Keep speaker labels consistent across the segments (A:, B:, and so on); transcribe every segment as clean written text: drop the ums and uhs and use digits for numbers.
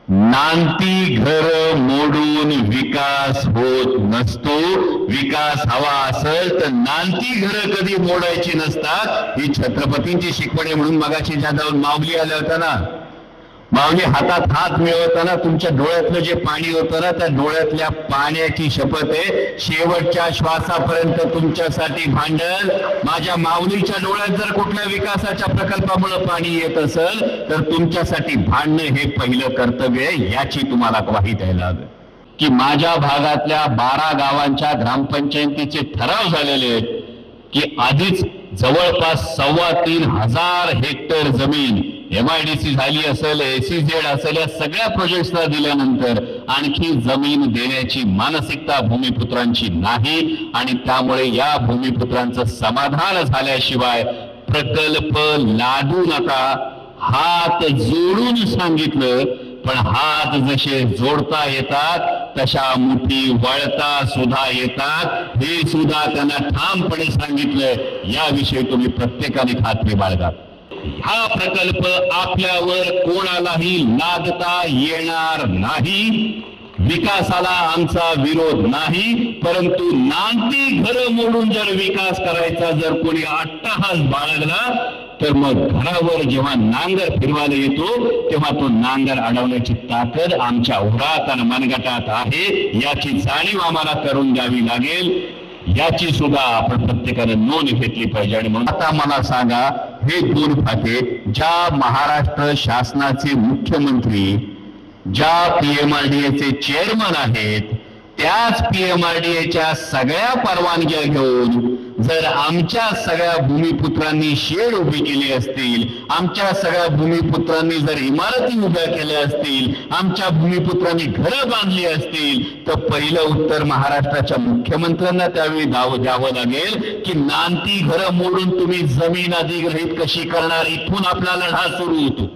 A: नांती घर मोडून विकास होत नसतो। विकास हवा असेल तर नांती घर कधी मोडायची नसतात। ही छत्रपतींची शिकवण आहे। म्हणून मगाशी ज्या जाऊन माऊली आल्या होत्या ना, माऊली हातात हात मिळवताना तुमच्या डोळ्यातलं जे पाणी होतं ना, त्या डोळ्यातल्या पाण्याची शपथ आहे, शेवटच्या श्वासापर्यंत तुमच्यासाठी भांडल। माझ्या माऊलीच्या डोळ्यात जर कुठल्या विकासाच्या प्रकल्पामुळे पाणी येत असेल तर तुमच्यासाठी भांडणं हे पहिलं कर्तव्य आहे। याची तुम्हाला ग्वाही द्यायला हवी की माझ्या भागातल्या 12 गावांच्या ग्रामपंचायतीचे ठराव झालेले आहेत की आधीच जवळपास 3,500 हेक्टर जमीन MIDC झाली असेल, SEZ असेल, या सगळ्या प्रोजेक्ट्सला दिल्यानंतर आणखी जमीन देण्याची मानसिकता भूमिपुत्रांची नाही। आणि त्यामुळे या भूमिपुत्रांचं समाधान झाल्याशिवाय प्रकल्प लादू नका। हात जोडून सांगितलं, पण हात जसे जोडता येतात तशा मुठी वळता सुद्धा येतात, हे सुद्धा त्यांना ठामपणे सांगितलं। याविषयी तुम्ही प्रत्येकाने खात्री बाळगा। हा प्रकल्प आपल्यावर कोणालाही लादता येणार नाही। विकासाला आमचा विरोध नाही, परंतु नांती घर मोडून जर विकास करायचा जर कोणी अट्टहास बाळगला तर मग घरावर जेव्हा नांगर फिरवायला येतो तेव्हा तो नांगर अडवण्याची ताकद आमच्या उरात आणि मनगटात आहे। याची जाणीव आम्हाला करून द्यावी लागेल। याची सुद्धा आपण प्रत्येकाने नोंद घेतली पाहिजे। आणि म्हणून आता मला सांगा, हे 2 खाते ज्या महाराष्ट्र शासनाचे मुख्यमंत्री, ज्या PMRDAचे चेअरमन आहेत, त्याच PMRDAच्या सगळ्या परवानग्या घेऊन जर आमच्या सगळ्या भूमिपुत्रांनी शेड उभी केली असतील, आमच्या सगळ्या भूमिपुत्रांनी जर इमारती उभ्या केल्या असतील, आमच्या भूमिपुत्रांनी घरं बांधली असतील, तर पहिलं उत्तर महाराष्ट्राच्या मुख्यमंत्र्यांना त्यावेळी द्यावं लागेल की नांती घरं मोडून तुम्ही जमीन अधिग्रहित कशी करणार, इथून आपला लढा सुरू होतो।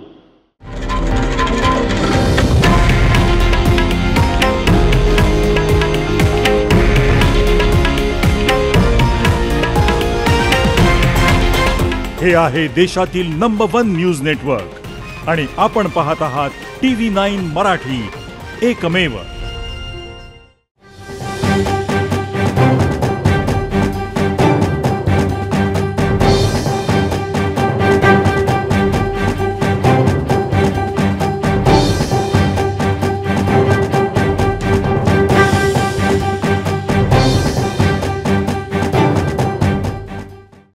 B: हे आहे देशातील नंबर 1 न्यूज नेटवर्क आणि आपण पाहत आहात TV9 मराठी, एकमेव।